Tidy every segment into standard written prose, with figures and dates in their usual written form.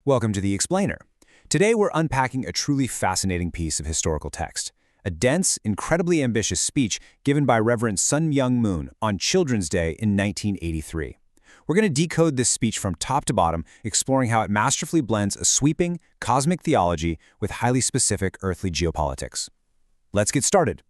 Welcome to The Explainer. Today we're unpacking a truly fascinating piece of historical text, a dense, incredibly ambitious speech given by Reverend Sun Myung Moon on Children's Day in 1983. We're going to decode this speech from top to bottom, exploring how it masterfully blends a sweeping, cosmic theology with highly specific earthly geopolitics. Let's get started.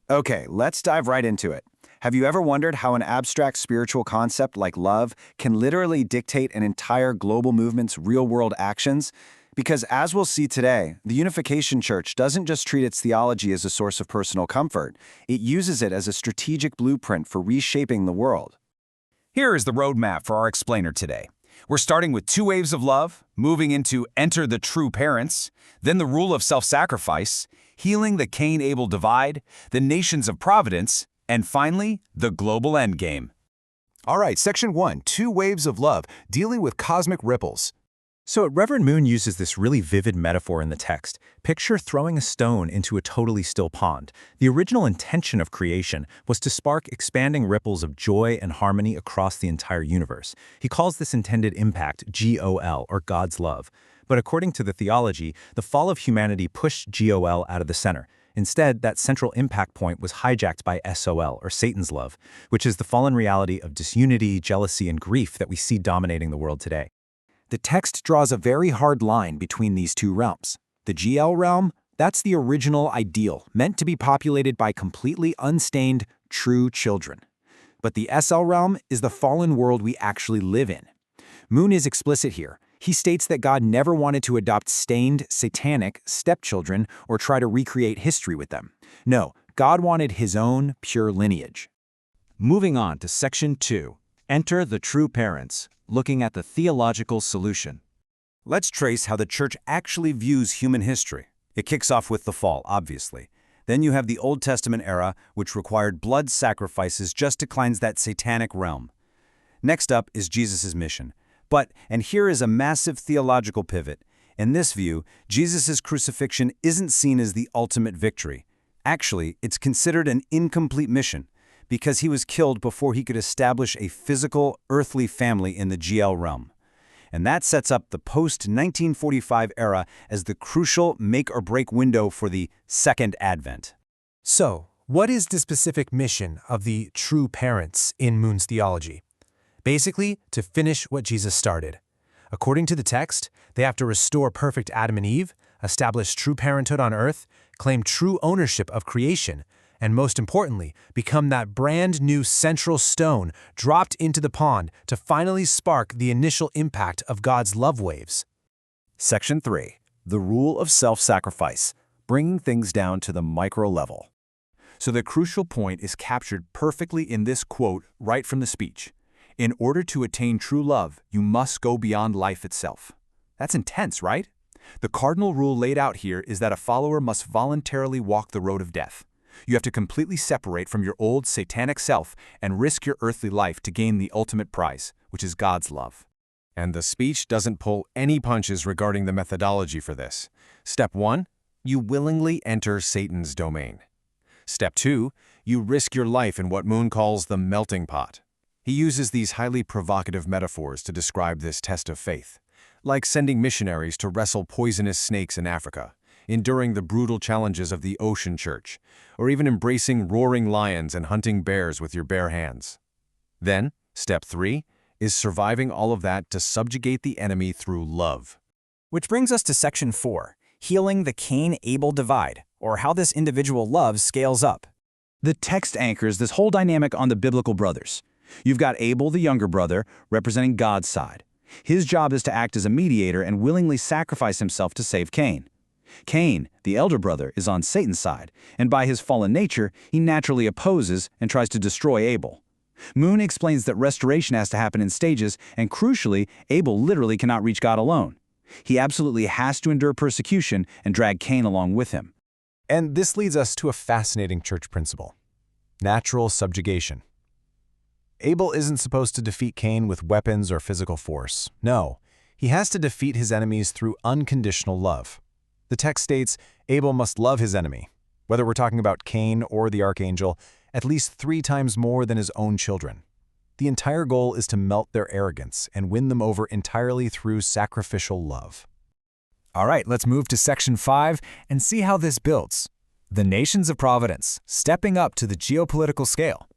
Okay, let's dive right into it. Have you ever wondered how an abstract spiritual concept like love can literally dictate an entire global movement's real-world actions? Because as we'll see today, the Unification Church doesn't just treat its theology as a source of personal comfort, it uses it as a strategic blueprint for reshaping the world. Here is the roadmap for our explainer today. We're starting with two waves of love, moving into Enter the True Parents, then the rule of self-sacrifice, healing the Cain-Abel divide, the nations of providence, and finally, the global endgame. All right, Section 1, Two Waves of Love, dealing with cosmic ripples. So Reverend Moon uses this really vivid metaphor in the text. Picture throwing a stone into a totally still pond. The original intention of creation was to spark expanding ripples of joy and harmony across the entire universe. He calls this intended impact GOL, or God's love. But according to the theology, the fall of humanity pushed GOL out of the center. Instead, that central impact point was hijacked by SOL, or Satan's love, which is the fallen reality of disunity, jealousy, and grief that we see dominating the world today. The text draws a very hard line between these two realms. The GL realm, that's the original ideal, meant to be populated by completely unstained, true children. But the SL realm is the fallen world we actually live in. Moon is explicit here. He states that God never wanted to adopt stained, satanic stepchildren or try to recreate history with them. No, God wanted his own pure lineage. Moving on to Section 2, Enter the True Parents, looking at the theological solution. Let's trace how the church actually views human history. It kicks off with the fall, obviously. Then you have the Old Testament era, which required blood sacrifices just to cleanse that satanic realm. Next up is Jesus' mission. But, and here is a massive theological pivot, in this view, Jesus' crucifixion isn't seen as the ultimate victory. Actually, it's considered an incomplete mission, because he was killed before he could establish a physical, earthly family in the GL realm. And that sets up the post-1945 era as the crucial make-or-break window for the Second Advent. So, what is the specific mission of the true parents in Moon's theology? Basically, to finish what Jesus started. According to the text, they have to restore perfect Adam and Eve, establish true parenthood on earth, claim true ownership of creation, and most importantly, become that brand new central stone dropped into the pond to finally spark the initial impact of God's love waves. Section 3, The Rule of Self-Sacrifice, bringing things down to the micro level. So the crucial point is captured perfectly in this quote right from the speech. In order to attain true love, you must go beyond life itself. That's intense, right? The cardinal rule laid out here is that a follower must voluntarily walk the road of death. You have to completely separate from your old satanic self and risk your earthly life to gain the ultimate prize, which is God's love. And the speech doesn't pull any punches regarding the methodology for this. Step 1, you willingly enter Satan's domain. Step 2, you risk your life in what Moon calls the melting pot. He uses these highly provocative metaphors to describe this test of faith, like sending missionaries to wrestle poisonous snakes in Africa, enduring the brutal challenges of the ocean church, or even embracing roaring lions and hunting bears with your bare hands. Then, step 3 is surviving all of that to subjugate the enemy through love. Which brings us to Section 4, Healing the Cain-Abel divide, or how this individual love scales up. The text anchors this whole dynamic on the biblical brothers. You've got Abel, the younger brother, representing God's side. His job is to act as a mediator and willingly sacrifice himself to save Cain. Cain, the elder brother, is on Satan's side, and by his fallen nature, he naturally opposes and tries to destroy Abel. Moon explains that restoration has to happen in stages, and crucially, Abel literally cannot reach God alone. He absolutely has to endure persecution and drag Cain along with him. And this leads us to a fascinating church principle: natural subjugation. Abel isn't supposed to defeat Cain with weapons or physical force. No, he has to defeat his enemies through unconditional love. The text states Abel must love his enemy, whether we're talking about Cain or the archangel, at least 3 times more than his own children. The entire goal is to melt their arrogance and win them over entirely through sacrificial love. All right, let's move to Section 5 and see how this builds. The nations of providence, stepping up to the geopolitical scale.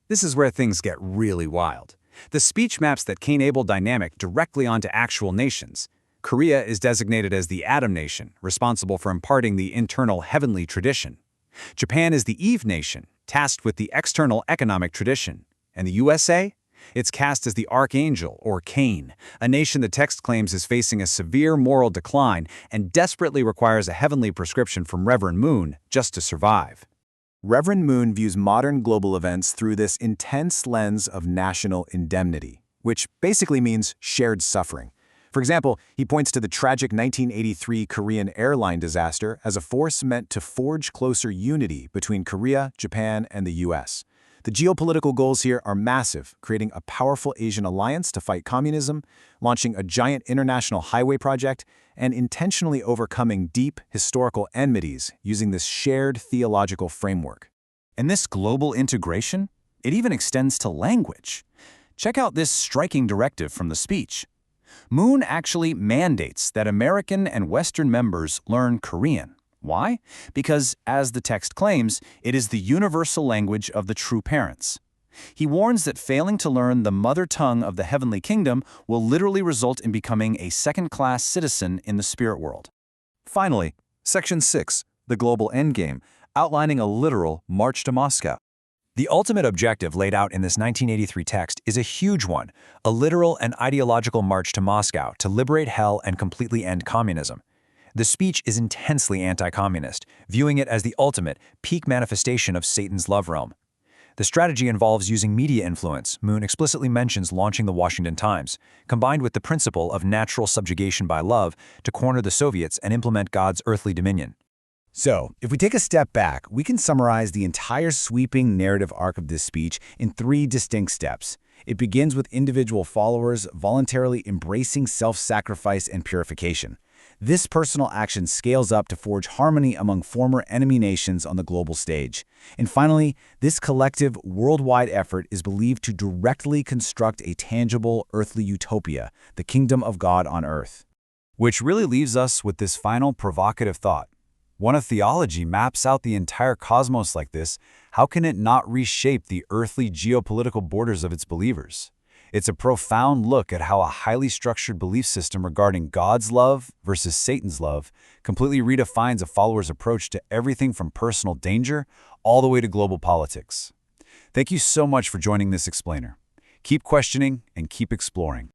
This is where things get really wild. The speech maps that Cain-Abel dynamic directly onto actual nations. Korea is designated as the Adam nation, responsible for imparting the internal heavenly tradition. Japan is the Eve nation, tasked with the external economic tradition. And the USA? It's cast as the Archangel, or Cain, a nation the text claims is facing a severe moral decline and desperately requires a heavenly prescription from Reverend Moon just to survive. Reverend Moon views modern global events through this intense lens of national indemnity, which basically means shared suffering. For example, he points to the tragic 1983 Korean airline disaster as a force meant to forge closer unity between Korea, Japan, and the US. The geopolitical goals here are massive, creating a powerful Asian alliance to fight communism, launching a giant international highway project, and intentionally overcoming deep historical enmities using this shared theological framework. And this global integration, it even extends to language. Check out this striking directive from the speech. Moon actually mandates that American and Western members learn Korean. Why? Because, as the text claims, it is the universal language of the true parents. He warns that failing to learn the mother tongue of the heavenly kingdom will literally result in becoming a second-class citizen in the spirit world. Finally, Section 6, the global endgame, outlining a literal march to Moscow. The ultimate objective laid out in this 1983 text is a huge one, a literal and ideological march to Moscow to liberate hell and completely end communism. The speech is intensely anti-communist, viewing it as the ultimate, peak manifestation of Satan's love realm. The strategy involves using media influence. Moon explicitly mentions launching the Washington Times, combined with the principle of natural subjugation by love to corner the Soviets and implement God's earthly dominion. So, if we take a step back, we can summarize the entire sweeping narrative arc of this speech in 3 distinct steps. It begins with individual followers voluntarily embracing self-sacrifice and purification. This personal action scales up to forge harmony among former enemy nations on the global stage. And finally, this collective, worldwide effort is believed to directly construct a tangible earthly utopia, the kingdom of God on earth. Which really leaves us with this final provocative thought. When a theology maps out the entire cosmos like this, how can it not reshape the earthly geopolitical borders of its believers? It's a profound look at how a highly structured belief system regarding God's love versus Satan's love completely redefines a follower's approach to everything from personal danger all the way to global politics. Thank you so much for joining this explainer. Keep questioning and keep exploring.